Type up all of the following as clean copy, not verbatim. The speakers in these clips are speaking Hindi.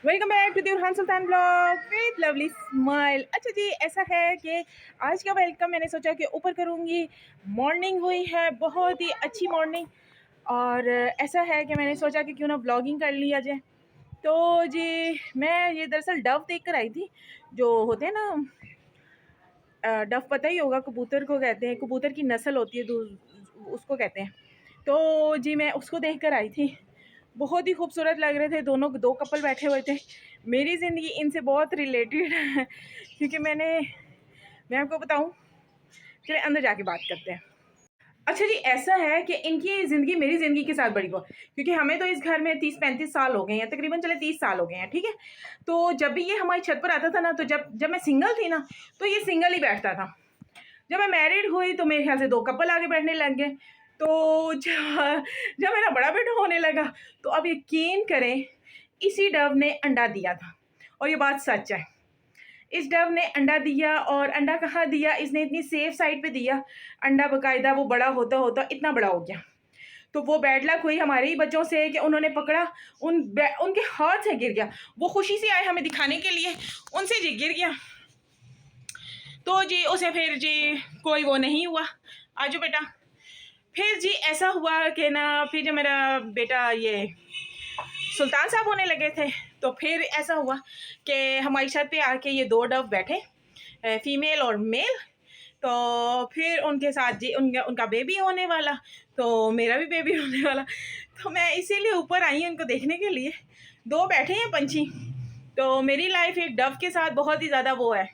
Welcome back to the Sultan blog with lovely smile. अच्छा जी, ऐसा है कि आज का वेलकम मैंने सोचा कि ऊपर करूँगी। मॉर्निंग हुई है, बहुत ही अच्छी मॉर्निंग। और ऐसा है कि मैंने सोचा कि क्यों ना ब्लॉगिंग कर लिया जाए। तो जी, मैं ये दरअसल डव देख कर आई थी, जो होते हैं ना, डव पता ही होगा, कबूतर को कहते हैं, कबूतर की नस्ल होती है, उसको कहते हैं। तो जी, मैं उसको देख कर आई थी। बहुत ही खूबसूरत लग रहे थे, दोनों दो कपल बैठे हुए थे। मेरी ज़िंदगी इनसे बहुत रिलेटेड है क्योंकि मैं आपको बताऊं, चलिए अंदर जाके बात करते हैं। अच्छा जी, ऐसा है कि इनकी ज़िंदगी मेरी ज़िंदगी के साथ बड़ी हुआ, क्योंकि हमें तो इस घर में 30-35 साल हो गए हैं, तकरीबन चले 30 साल हो गए हैं, ठीक है। तो जब भी ये हमारी छत पर आता था ना, तो जब मैं सिंगल थी ना, तो ये सिंगल ही बैठता था। जब मैं मैरिड हुई तो मेरे ख्याल से दो कपल आगे बैठने लग गए। तो जब मेरा बड़ा बेटा होने लगा, तो अब यकीन करें, इसी डव ने अंडा दिया था, और ये बात सच है। इस डव ने अंडा दिया, और अंडा कहाँ दिया, इसने इतनी सेफ साइड पे दिया अंडा, बकायदा वो बड़ा होता होता इतना बड़ा हो गया। तो वो बैड लक हुई हमारे ही बच्चों से कि उन्होंने पकड़ा, उनके हाथ से गिर गया। वो खुशी से आए हमें दिखाने के लिए, उनसे जी गिर गया। तो जी उसे फिर जी कोई वो नहीं हुआ। आजो बेटा। फिर जी ऐसा हुआ कि ना, फिर जब मेरा बेटा ये सुल्तान साहब होने लगे थे, तो फिर ऐसा हुआ कि हमारी छत पे आके ये दो डव बैठे, फीमेल और मेल। तो फिर उनके साथ जी उनका बेबी होने वाला, तो मेरा भी बेबी होने वाला। तो मैं इसीलिए ऊपर आई हूँ उनको देखने के लिए। दो बैठे हैं पंछी। तो मेरी लाइफ एक डव के साथ बहुत ही ज़्यादा वो है,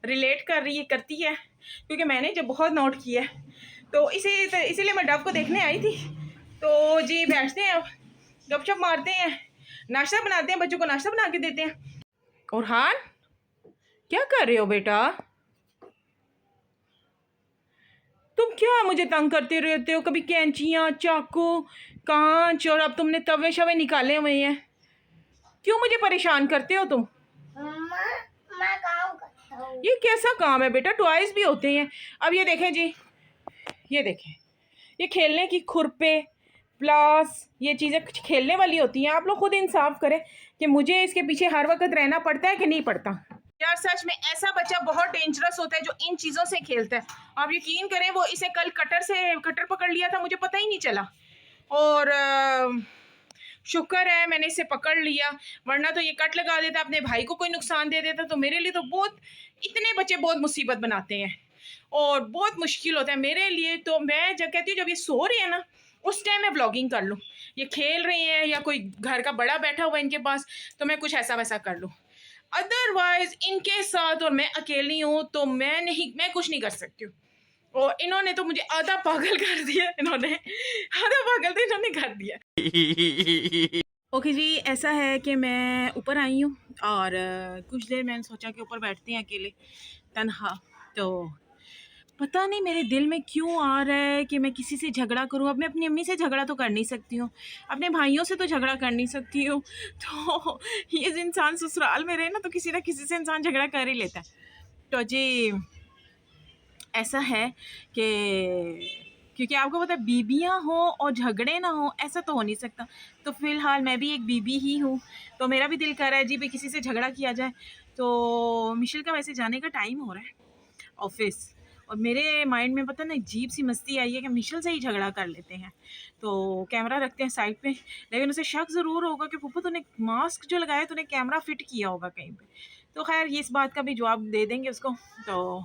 रिलेट करती है, क्योंकि मैंने जब बहुत नोट किया है। तो इसीलिए मैं डव को देखने आई थी। तो जी बैठते हैं, गपशप मारते हैं, नाश्ता बनाते हैं, बच्चों को नाश्ता बना के देते हैं। और हान, क्या कर रहे हो बेटा? तुम क्या मुझे तंग करते रहते हो, कभी कैंचियाँ, चाकू, कांच, और अब तुमने तवे शवे निकाले हुए हैं। क्यों मुझे परेशान करते हो तुम? मैं काम करता हूँ। ये कैसा काम है बेटा? टॉयज भी होते हैं। अब ये देखें जी, ये देखें, ये खेलने की खुरपे, प्लास, ये चीज़ें खेलने वाली होती हैं। आप लोग खुद इंसाफ करें कि मुझे इसके पीछे हर वक्त रहना पड़ता है कि नहीं पड़ता। यार सच में ऐसा बच्चा बहुत डेंजरस होता है जो इन चीज़ों से खेलता है। आप यकीन करें, वो इसे कल कटर पकड़ लिया था, मुझे पता ही नहीं चला। और शुक्र है मैंने इसे पकड़ लिया, वरना तो ये कट लगा देता, अपने भाई को कोई नुकसान दे देता। तो मेरे लिए तो बहुत, इतने बच्चे बहुत मुसीबत बनाते हैं और बहुत मुश्किल होता है मेरे लिए। तो मैं जब कहती हूँ, जब ये सो रहे हैं ना, उस टाइम मैं ब्लॉगिंग कर लूँ। ये खेल रहे हैं या कोई घर का बड़ा बैठा हुआ है इनके पास, तो मैं कुछ ऐसा वैसा कर लूँ। अदरवाइज इनके साथ और मैं अकेली हूँ तो मैं कुछ नहीं कर सकती हूँ। और इन्होंने तो मुझे आधा पागल कर दिया, इन्होंने आधा पागल तो इन्होंने कर दिया। ओके जी, ऐसा है कि मैं ऊपर आई हूँ, और कुछ देर मैंने सोचा कि ऊपर बैठते हैं अकेले तन्हा। तो पता नहीं मेरे दिल में क्यों आ रहा है कि मैं किसी से झगड़ा करूं। अब मैं अपनी अम्मी से झगड़ा तो कर नहीं सकती हूँ, अपने भाइयों से तो झगड़ा कर नहीं सकती हूँ। तो ये जो इंसान ससुराल में रहे ना, तो किसी ना किसी से इंसान झगड़ा कर ही लेता है। तो जी ऐसा है कि क्योंकि आपको पता है, बीबियाँ हों और झगड़े ना हों, ऐसा तो हो नहीं सकता। तो फ़िलहाल मैं भी एक बीबी ही हूँ, तो मेरा भी दिल कर रहा है जी भी किसी से झगड़ा किया जाए। तो मिशेल का वैसे जाने का टाइम हो रहा है ऑफिस, और मेरे माइंड में पता नहीं अजीब सी मस्ती आई है कि मिशेल से ही झगड़ा कर लेते हैं। तो कैमरा रखते हैं साइड पे, लेकिन उसे शक ज़रूर होगा कि पुप्पू तूने मास्क जो लगाया तूने कैमरा फिट किया होगा कहीं पे। तो खैर ये इस बात का भी जवाब दे देंगे उसको। तो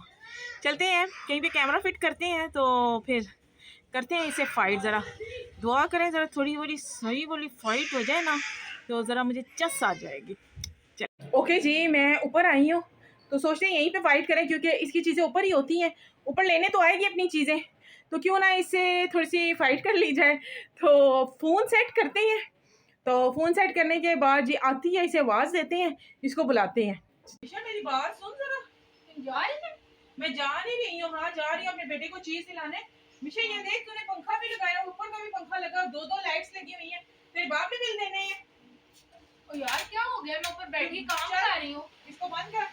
चलते हैं कहीं पे कैमरा फिट करते हैं, तो फिर करते हैं इसे फाइट। ज़रा दुआ करें, ज़रा थोड़ी बड़ी सही बोली फाइट हो जाए ना, तो ज़रा मुझे चस आ जाएगी। चल ओके जी, मैं ऊपर आई हूँ, तो सोचते हैं यहीं पे फाइट करें, क्योंकि इसकी चीज़ें ऊपर ही होती हैं, ऊपर लेने तो आएगी अपनी चीज़ें, तो क्यों ना इससे थोड़ी सी फाइट कर ली जाए। तो फ़ोन सेट करते हैं। तो फ़ोन सेट करने के बाद जी आती है, इसे आवाज़ देते हैं, इसको बुलाते हैं। मेरी बात सुन ज़रा। जा रही है? मैं जा नहीं रही हूँ, हाँ जा रही हूँ अपने बेटे को चीज़ दिलाने। मिशा ये देख, तूने पंखा भी लगाया, ऊपर का भी पंखा लगा, दो लाइट्स लगी हुई हैं, तेरे बाप ने बिल देने हैं। ओ यार क्या हो गया, मैं ऊपर बैठी काम कर रही हूँ। इसको बंद कर।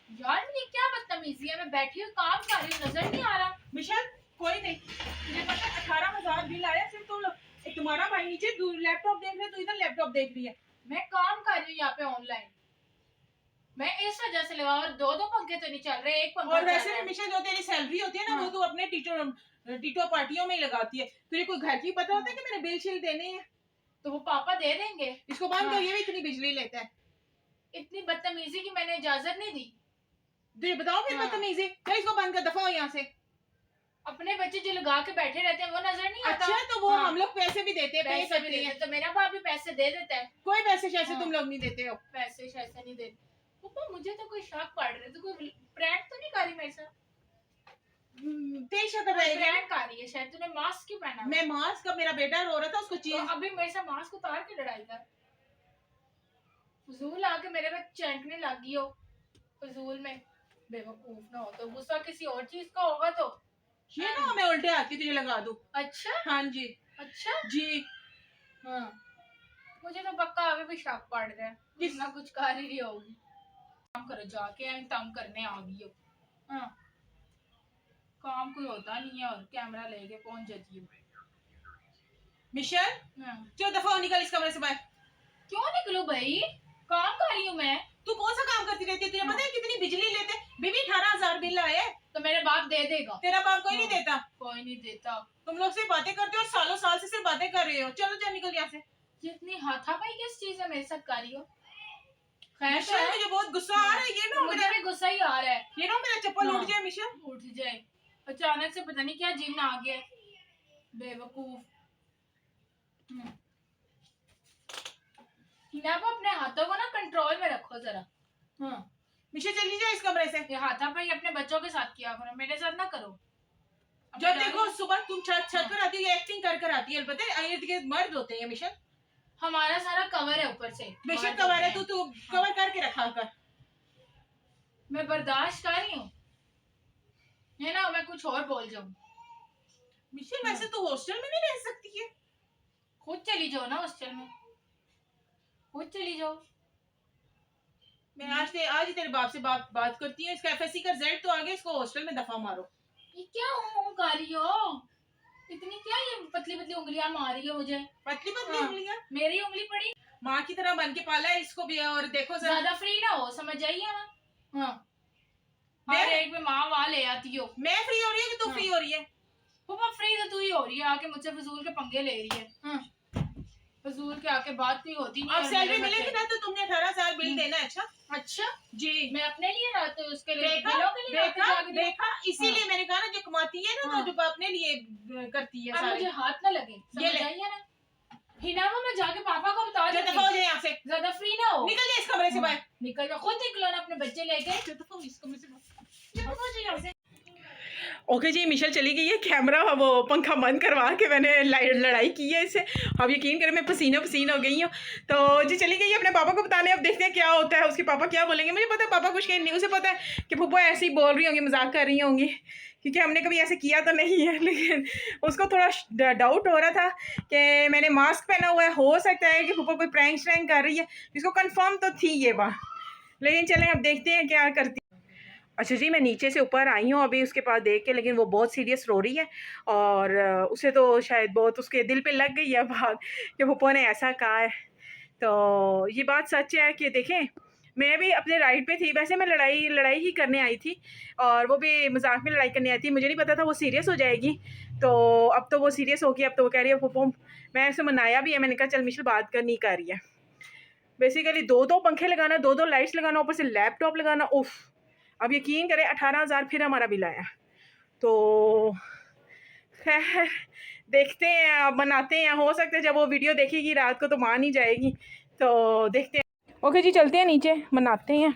यार ये क्या बदतमीजी है, मैं बैठी हूँ काम कर रही हूँ, नजर नहीं आ रहा। मिशा कोई नहीं, तुझे पता है 18,000 बिल आया सिर्फ तुम लोग। तुम्हारा भाई नीचे लैपटॉप देख रहे, तू इधर लैपटॉप देख रही है। मैं काम कर रही हूँ यहाँ पे ऑनलाइन, मैं इस वजह से लगा। और दो पंखे तो नहीं चल रहे, एक पंखा और चल वैसे रहा है। हमेशा जो तेरी सैलरी होती है ना, हाँ। वो तू अपने टीटो पार्टियों में ही लगाती है। तुझे कोई घर की पता होता है कि मैंने बिल शिल देने हैं? तो वो पापा दे देंगे। इसको बंद हाँ। कर, ये भी इतनी बिजली लेता है। इतनी बदतमीजी की मैंने इजाजत नहीं दी। तुझे बताओ फिर हाँ। बदतमीजी। चल इसको बंद कर, दफा हो यहाँ से। अपने बच्चे जो लगा के बैठे रहते हैं वो नजर नहीं आता। अच्छा तो वो हाँ। हम लोग पैसे भी देते हैं, पे पैसे भी करते देते हैं। हैं, तो मेरा बाप भी पैसे दे देता है। कोई पैसे शैसे हाँ। तुम लोग नहीं देते हो। पैसे शैसे नहीं देते। पापा मुझे तो कोई शक पड़ रहा है, तो कोई प्रैंक तो नहीं कर रही मेरे साथ? तेरी शक्ल रहेगी। प्रैंक कर रही है शायद। तूने मास्क क्यों पहना? मैं मास्क, का मेरा बेटा रो रहा था, उसको तो चीज अभी मेरे से मास्क उतार के लड़ाई कर। फजूल आके मेरे पे चैंकने लगी हो फजूल में। बेवकूफ ना हो तो गुस्सा किसी और चीज का होगा तो। ये ना मैं उल्टे हाथ की तुझे लगा दूं। अच्छा हाँ जी। अच्छा जी। हाँ। मुझे तो पक्का अभी भी शक पड़ रहा है, कुछ ना कुछ कर ही रही होगी। काम करो जाके, तंग करने आ गई हो। हाँ। काम कोई होता नहीं है और कैमरा लेके पहुंच जाती है। मिशेल, हाँ। चलो दफा हो, निकल इस कमरे से बाहर। क्यों निकलूं भाई, काम कर रही हूँ मैं। तू कौन सा काम करती रहती है? तुझे पता है कितनी बिजली लेते? बीवी 18,000 बिल आए। तो मेरे बाप दे देगा। तेरा बाप कोई नहीं देता। कोई नहीं देता। तुम लोग सिर्फ बातें करते हो और सालों साल से सिर्फ बातें कर रहे हो। चलो जा, निकल यहाँ से। जितनी हाथापाई किस चीज है मेरे साथ कर रही हो? खैर तो मिशेल, है। मुझे बहुत गुस्सा आ रहा है। ये ना मुझे मेरा भी गुस्सा ही आ रहा है। ये ना मेरा चप्पल हाँ। उठ जाए। मिशेल उठ जाए अचानक से, पता नहीं क्या जिन आ गया। बेवकूफ। हिना को अपने हाथों को ना कंट्रोल में रखो जरा। हाँ। मिशेल चली जाए इस कमरे से। ये हाथापाई अपने बच्चों के साथ किया करो, मेरे साथ ना करो। जब देखो सुबह तुम छत पर आती हो, ये एक्टिंग कर कर आती है। पता है इर्द गिर्द मर्द होते हैं मिशेल। हमारा सारा कवर है ऊपर से। बेशक कवर है, तू कवर करके रखा कर। मैं बर्दाश्त कर रही हूँ, है ना? मैं कुछ और बोल जाऊँ। मिशेल वैसे तू हॉस्टल में नहीं रह सकती है। खुद चली जाओ ना हॉस्टल में, खुद चली जाओ। मैं आज ही तेरे बाप से बात करती हूँ। इसका एफएससी का रिजल्ट तो आ गया, इसको हॉस्टल में दफा मारो। ये क्या हूँ कर रही हो? इतनी क्या ये पतली पतली उंगलियां मार रही हो मुझे? पतली पतली हाँ। उंगलियां। मेरी उंगली पड़ी। माँ की तरह बन के पाला है इसको भी। और देखो जरा, ज्यादा फ्री ना हो, समझ जाइए ना। हाँ। हर एक में माँ वहाँ ले आती हो। मैं फ्री हो रही हूँ कि तू हाँ। फ्री हो रही है? पापा फ्री तो तू ही हो रही है, आके मुझसे फजूल के पंगे ले रही है। हाँ। फजूल के आके बात कोई होती नहीं। अब सैलरी मिलेगी ना तो तुमने 18,000 बिल देना है। अच्छा अच्छा जी। मैं अपने लिए ना, तो उसके लिए देखा बिलों के लिए देखा जाके दे। देखा, इसीलिए मैंने कहा ना जो कमाती है ना, हाँ। तो जो अपने लिए करती है अब सारे। मुझे हाथ ना लगे, ये समझ ले। आइए ना। हिना को मैं जाके पापा को बता जो दूंगी। दफा हो जाए यहाँ से। ज्यादा फ्री ना हो। निकल जाए इस कमरे से बाहर। निकल जाओ, खुद निकलो ना अपने बच्चे लेके। जो दफा हो इस कमरे से बाहर। जो दफा हो जाए यहाँ से। ओके जी, मिशेल चली गई है। कैमरा वो पंखा बंद करवा के मैंने लड़ाई की है इससे। अब यकीन करें मैं पसीना पसीन हो गई हूँ। तो जी चली गई है अपने पापा को बताने। अब देखते हैं क्या होता है, उसके पापा क्या बोलेंगे। मुझे पता है पापा कुछ कहीं नहीं, उसे पता है कि फूफा ऐसे ही बोल रही होंगी, मजाक कर रही होंगी, क्योंकि हमने कभी ऐसे किया तो नहीं है। लेकिन उसको थोड़ा डाउट हो रहा था कि मैंने मास्क पहना हुआ है, हो सकता है कि फूफा कोई प्रैंक श्रैंक कर रही है। इसको कन्फर्म तो थी ये बात, लेकिन चलें अब देखते हैं क्या करती। अच्छा जी, मैं नीचे से ऊपर आई हूँ अभी उसके पास देख के, लेकिन वो बहुत सीरियस रो रही है। और उसे तो शायद बहुत उसके दिल पे लग गई है बात कि पप्पा ने ऐसा कहा है। तो ये बात सच है कि देखें, मैं भी अपने राइड पे थी। वैसे मैं लड़ाई ही करने आई थी, और वो भी मजाक में लड़ाई करने आई थी। मुझे नहीं पता था वो सीरियस हो जाएगी। तो अब तो वो सीरियस हो गई। अब तो वो कह रही है पप्पा, मैं उसे मनाया भी है। मैंने कहा चल मिशेल बात कर, नहीं कर रही है। बेसिकली दो पंखे लगाना, दो लाइट्स लगाना, ऊपर से लैपटॉप लगाना, उफ। अब यकीन करें 18,000 फिर हमारा बिल आया। तो खैर देखते हैं, अब बनाते हैं। हो सकता है जब वो वीडियो देखेगी रात को तो मान ही जाएगी। तो देखते हैं। ओके जी, चलते हैं नीचे, बनाते हैं।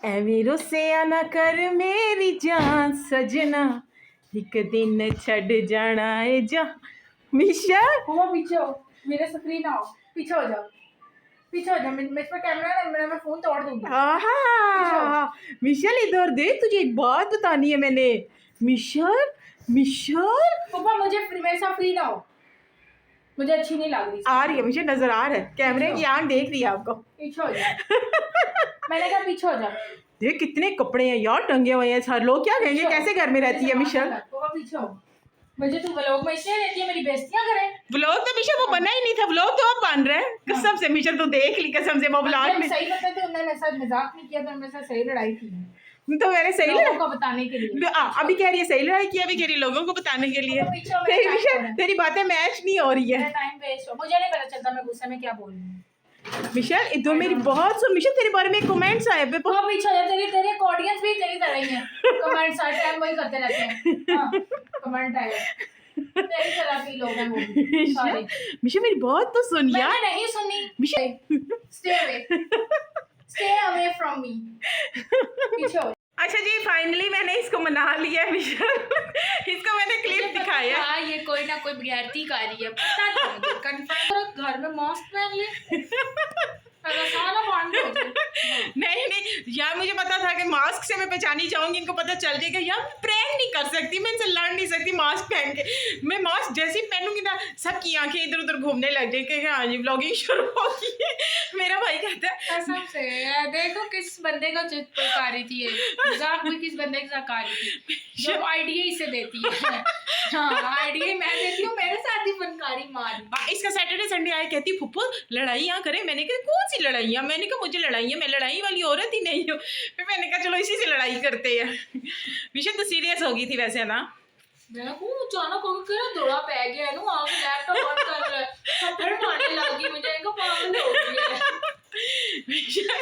ऐ वीरो से आना कर मेरी जान सजना, एक दिन छड़ जाना है जा। मिशेल हुआ पीछे हो, मेरे से फ्री ना हो, पीछे हो जाओ। पीछे हो जाओ, मेरे पे कैमरा है, मैं फोन तोड़ दूंगी। हाँ मिशेल इधर देख, तुझे एक बात बतानी है मैंने। मिशेल पापा मुझे मेरे साथ फ्री ना हो, मुझे अच्छी नहीं लग रही। आ रही है, मुझे नजर आ रहा है, कैमरे की आंख देख रही है आपको। पीछे हो जाओ। मैंने कहा पीछे हो जाओ। देख कितने कपड़े हैं यार टंगे हुए हैं। सर लोग क्या कहेंगे, कैसे घर में रहती है मिशेल। पापा पीछे हो। मुझे तू व्लॉग में इसलिए रहती है मेरी बेइज्जतियां करे। व्लॉग तो मिशा वो बना ही नहीं था, व्लॉग तो अब बन रहा है कसम से। मिशा तो देख ली कसम से वो व्लॉग मैं में। सही बताते तो उन्होंने मेरे साथ मजाक नहीं किया, तो मेरे साथ सही लड़ाई की तो मैंने सही लोगों को बताने के लिए। अभी कह रही है सही लड़ाई की, अभी कह रही है लोगों को बताने के लिए। तेरी मिशा तेरी बातें मैच नहीं हो रही है। टाइम वेस्ट हो, मुझे नहीं पता चलता मैं गुस्से में क्या बोल रही हूँ। मिशेल इधर मेरी बहुत सुन, मिशेल तेरे बारे में कमेंट्स आए पे हाँ पीछे है तेरी, तेरे ऑडियंस भी तेरी तरह ही है, कमेंट्स हर टाइम वही करते रहते हैं। हाँ कमेंट आए तेरी तरह के लोग हैं वो भी सारे। मिशेल मेरी बहुत तो सुन यार। मैंने नहीं सुनी। Michelle stay away from me. पीछे हो। अच्छा जी फाइनली मैंने इसको मना लिया मिशेल। इसको मैंने क्लिप दिखाया। हाँ ये कोई ना कोई बगैरती कर रही है, पता था मुझे। कंफर्म घर में मास्क पहन ले सारा बंद हो जाए। नहीं यार मुझे पता था कि मास्क से मैं पहचानी जाऊंगी, इनको पता चल जाएगा यार मैं प्रैंक नहीं कर सकती, मैं इनसे लड़ नहीं सकती मास्क पहन के। मैं मास्क जैसे ही पहनूंगी ना सबकी आंखें इधर उधर घूमने लग जाएंगे कि हाँ जी व्लॉगिंग शुरू होगी है। मेरा भाई कहता है कसम से देखो किस बंदे का चित्रकारी थी ये, मजाक भी किस बंदे के साथ कारी थी जो आइडिया ही से देती है। हाँ आइडिया मैं देती हूँ, मेरे साथ ही फनकारी मार। इसका सैटरडे संडे आए कहती फुप्पो लड़ाइयाँ करें। मैंने कहा कौन सी लड़ाइयाँ, मैंने कहा मुझे लड़ाइयाँ, मैं लड़ाई वाली औरत ही नहीं हूँ। फिर मैंने कहा चलो इसी से लड़ाई करते हैं। विषय तो सीरियस हो गई थी वैसे ना। देखो अचानक हो गया दौड़ा पै गया नु आग लैपटॉप बंद कर रहा है, थप्पड़ मारने लगी मुझे, इनको पागल हो गई है।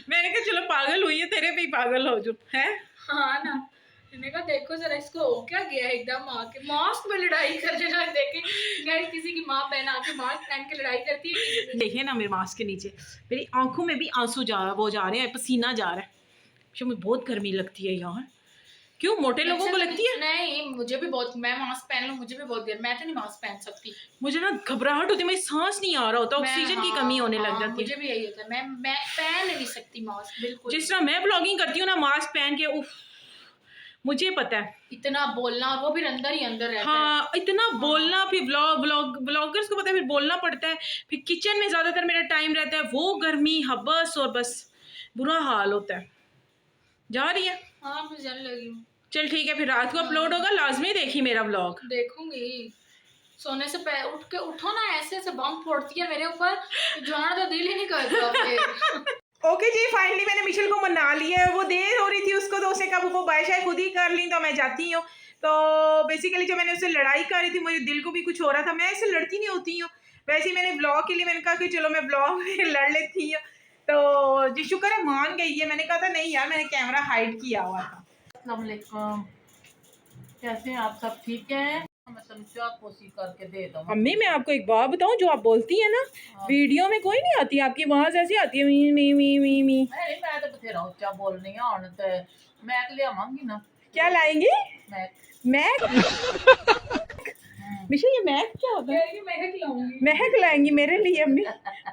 मैंने कहा चलो पागल हुई है तेरे पे ही पागल हो जो है। हाँ ना मैंने कहा देखो जरा इसको हो क्या गया एकदम आके मास्क में लड़ाई करने लग। देखे गाइस किसी की माँ बहन आके मास्क पहन के लड़ाई करती है। देखिए ना मेरे मास्क के नीचे मेरी आंखों में भी आंसू जा रहे हैं, पसीना जा रहा है। मुझे बहुत गर्मी लगती है यार। क्यों मोटे लोगों को लगती है? नहीं मुझे भी बहुत, मैं मास्क पहन लूं मुझे भी बहुत गर्मी, मैं तो नहीं मास्क पहन सकती। मुझे ना घबराहट होती है, मेरी सांस नहीं आ रहा होता, ऑक्सीजन की कमी होने लग जाती है। मुझे भी यही होता है, मैं पहन नहीं सकती मास्क बिल्कुल। जिस तरह मैं ब्लॉगिंग करती हूँ ना मास्क पहन के, उफ मुझे पता है इतना बोलना और वो भी अंदर ही अंदर रहता है। हाँ इतना बोलना, फिर ब्लॉगर्स को पता है फिर बोलना पड़ता है, फिर किचन में ज्यादातर मेरा टाइम रहता है, वो गर्मी हबस और बस बुरा हाल होता है। जा रही है? हाँ मैं जाने लगी हूँ। चल ठीक है फिर रात को अपलोड होगा, लाजमी देखी मेरा व्लॉग। देखूंगी। सोने से उठ के उठो ना ऐसे ऐसे बम फोड़ती है मेरे ऊपर, जाना तो दिल ही नहीं करता। ओके जी फाइनली मैंने मिशेल को मना लिया है। वो देर हो रही थी उसको तो उसने कहा वो बाय शाय खुद ही कर ली तो मैं जाती हूँ। तो बेसिकली जब मैंने उससे लड़ाई करी थी मुझे दिल को भी कुछ हो रहा था, मैं ऐसे लड़ती नहीं होती हूँ। वैसे ही मैंने ब्लॉग के लिए मैंने कहा कि चलो मैं ब्लॉग में लड़ लेती हूँ। तो जी शुक्र है मान गई है। मैंने कहा था नहीं यार मैंने कैमरा हाइड किया हुआ था। अस्सलाम वालेकुम, कैसे हैं आप सब? ठीक हैं? मैं समझा कोशिश करके दे दूँ। अम्मी मैं आपको एक बात बताऊं, जो आप बोलती है ना वीडियो में कोई नहीं आती, आपकी आवाज ऐसी आती है मी मी मी मी मी। नहीं मैं तो बथेरा ऊंचा बोलनी है और तो मैं ले आवांगी ना। क्या लाएंगी? मैक। मिशा ये मैक क्या होता है? महक लाएंगी मेरे लिए अम्मी?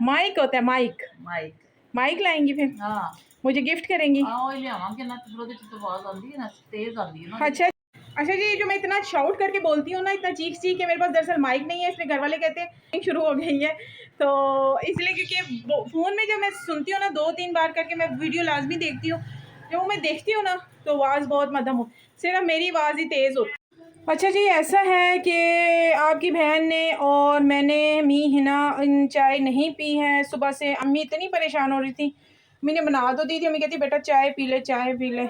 माइक होता है माइक, माइक माइक लाएंगी फिर हाँ मुझे गिफ्ट करेंगी? हाँ ले आवांगी ना, तो आवाज आती है ना, तेज आती है ना। अच्छा अच्छा जी जो मैं इतना शाउट करके बोलती हूँ ना, इतना चीख चीख के, मेरे पास दरअसल माइक नहीं है, इसलिए घर वाले कहते हैं शुरू हो गई है। तो इसलिए क्योंकि फ़ोन में जब मैं सुनती हूँ ना 2-3 बार करके मैं वीडियो लाजमी देखती हूँ, जब मैं देखती हूँ ना तो आवाज़ बहुत मध्यम हो, सिर्फ मेरी आवाज़ ही तेज़ होती। अच्छा जी ऐसा है कि आपकी बहन ने और मैंने हिना चाय नहीं पी है सुबह से। अम्मी इतनी परेशान हो रही थी, मैंने बना तो दी थी, अम्मी कहती बेटा चाय पी ले चाय पी ले।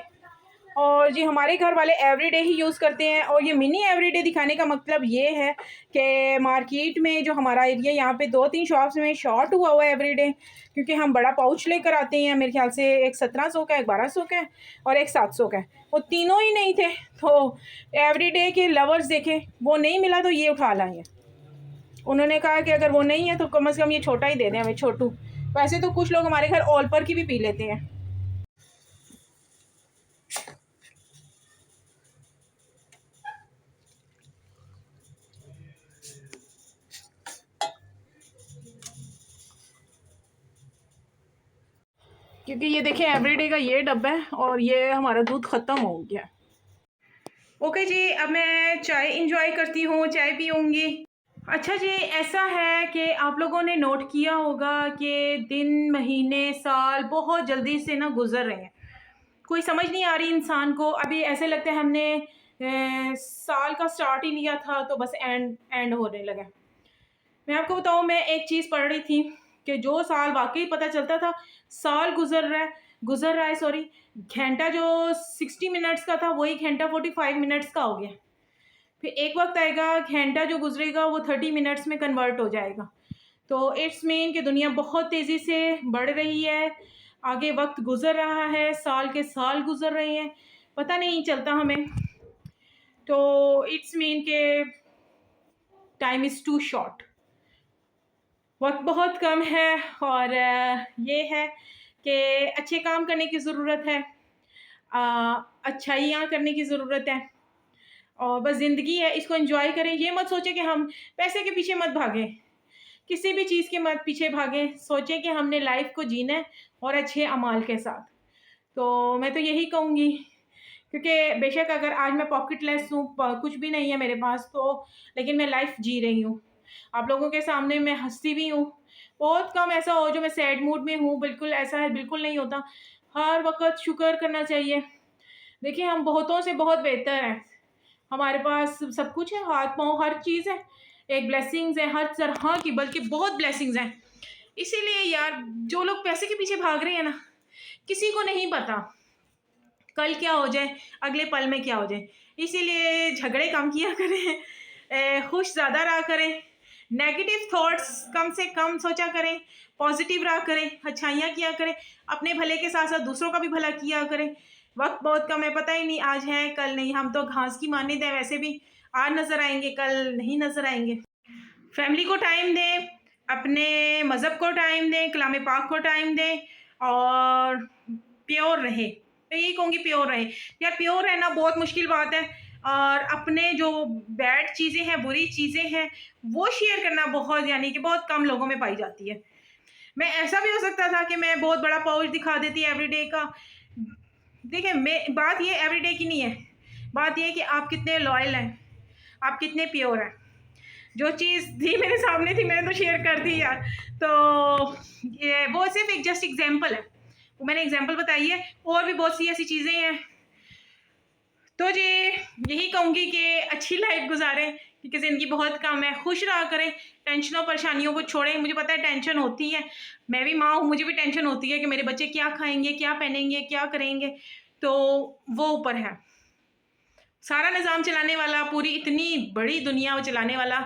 और जी हमारे घर वाले एवरीडे ही यूज़ करते हैं। और ये मिनी एवरीडे दिखाने का मतलब ये है कि मार्केट में जो हमारा एरिया यहाँ पे 2-3 शॉप्स में शॉर्ट हुआ हुआ है एवरीडे, क्योंकि हम बड़ा पाउच लेकर आते हैं। मेरे ख्याल से एक 1700 का, एक 1200 का है और एक 700 का है, वो तीनों ही नहीं थे। तो एवरीडे के लवर्स देखें, वो नहीं मिला तो ये उठा लाएंगे। उन्होंने कहा कि अगर वो नहीं है तो कम से कम ये छोटा ही दे दें हमें, छोटू। वैसे तो कुछ लोग हमारे घर ऑल पर की भी पी लेते हैं। क्योंकि ये देखें एवरीडे का ये डब्बा है और ये हमारा दूध ख़त्म हो गया। ओके जी अब मैं चाय इंजॉय करती हूँ, चाय पीऊँगी। अच्छा जी ऐसा है कि आप लोगों ने नोट किया होगा कि दिन महीने साल बहुत जल्दी से ना गुज़र रहे हैं, कोई समझ नहीं आ रही इंसान को। अभी ऐसे लगता है हमने साल का स्टार्ट ही लिया था तो बस एंड होने लगा। मैं आपको बताऊं, मैं एक चीज़ पढ़ रही थी कि जो साल वाकई पता चलता था साल गुजर रहा है सॉरी, घंटा जो 60 मिनट्स का था वही घंटा 45 मिनट्स का हो गया। फिर एक वक्त आएगा घंटा जो गुजरेगा वो 30 मिनट्स में कन्वर्ट हो जाएगा। तो इट्स मीन कि दुनिया बहुत तेज़ी से बढ़ रही है, आगे वक्त गुजर रहा है, साल के साल गुजर रहे हैं, पता नहीं चलता हमें। तो इट्स मीन के टाइम इज़ टू शॉर्ट, वक्त बहुत कम है। और ये है कि अच्छे काम करने की ज़रूरत है, अच्छाइयाँ करने की ज़रूरत है, और बस ज़िंदगी है, इसको एंजॉय करें। ये मत सोचें कि हम पैसे के पीछे मत भागें, किसी भी चीज़ के मत पीछे भागें, सोचें कि हमने लाइफ को जीना है और अच्छे अमाल के साथ। तो मैं तो यही कहूँगी, क्योंकि बेशक अगर आज मैं पॉकेट लेस हूँ, कुछ भी नहीं है मेरे पास, तो लेकिन मैं लाइफ जी रही हूँ, आप लोगों के सामने मैं हंसती भी हूँ। बहुत कम ऐसा हो जो मैं सैड मूड में हूँ, बिल्कुल ऐसा है बिल्कुल नहीं होता, हर वक्त शुक्र करना चाहिए। देखिए हम बहुतों से बहुत बेहतर हैं, हमारे पास सब कुछ है, हाथ पाँव हर चीज़ है, एक ब्लेसिंग्स है हर तरह की, बल्कि बहुत ब्लेसिंग्स हैं। इसीलिए यार जो लोग पैसे के पीछे भाग रहे हैं ना, किसी को नहीं पता कल क्या हो जाए, अगले पल में क्या हो जाए। इसीलिए झगड़े कम किया करें, खुश ज़्यादा रहा करें, नेगेटिव थॉट्स कम से कम सोचा करें, पॉजिटिव रहा करें, अच्छाइयाँ किया करें, अपने भले के साथ साथ दूसरों का भी भला किया करें। वक्त बहुत कम है, पता ही नहीं आज है कल नहीं, हम तो घास की मानद है, वैसे भी आज नज़र आएंगे कल नहीं नज़र आएंगे। फैमिली को टाइम दें, अपने मज़हब को टाइम दें, कलाम पाक को टाइम दें, और प्योर रहे। मैं यही कहूँगी प्योर रहे यार, प्योर रहना बहुत मुश्किल बात है, और अपने जो बैड चीज़ें हैं, बुरी चीज़ें हैं, वो शेयर करना बहुत यानी कि बहुत कम लोगों में पाई जाती है। मैं ऐसा भी हो सकता था कि मैं बहुत बड़ा पाउच दिखा देती एवरीडे का। देखिए मैं बात ये एवरीडे की नहीं है, बात ये है कि आप कितने लॉयल हैं, आप कितने प्योर हैं। जो चीज़ थी मेरे सामने थी मैंने तो शेयर कर दी यार। तो ये वो सिर्फ एक जस्ट एग्जांपल है, वो मैंने एग्जांपल बताई है, और भी बहुत सी ऐसी चीज़ें हैं। तो जी यही कहूँगी कि अच्छी लाइफ गुजारें, क्योंकि ज़िंदगी बहुत कम है, खुश रहा करें, टेंशनों परेशानियों को छोड़ें। मुझे पता है टेंशन होती है, मैं भी माँ हूँ, मुझे भी टेंशन होती है कि मेरे बच्चे क्या खाएंगे, क्या पहनेंगे, क्या करेंगे, तो वो ऊपर है। सारा निज़ाम चलाने वाला, पूरी इतनी बड़ी दुनिया वो चलाने वाला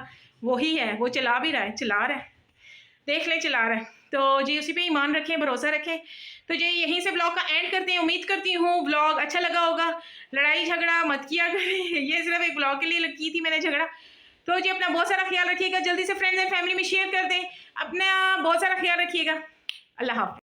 वही है, वो चला भी रहा है, चला रहा है, देख लें चला रहा है। तो जी उसी पे ईमान रखें, भरोसा रखें। तो जी यहीं से ब्लॉग का एंड करते हैं। उम्मीद करती हूँ ब्लॉग अच्छा लगा होगा, लड़ाई झगड़ा मत किया करें ये सिर्फ एक ब्लॉग के लिए की थी मैंने झगड़ा। तो जी अपना बहुत सारा ख्याल रखिएगा, जल्दी से फ्रेंड्स एंड फैमिली में शेयर कर दें, अपना बहुत सारा ख्याल रखिएगा। अल्लाह हाफ़िज़।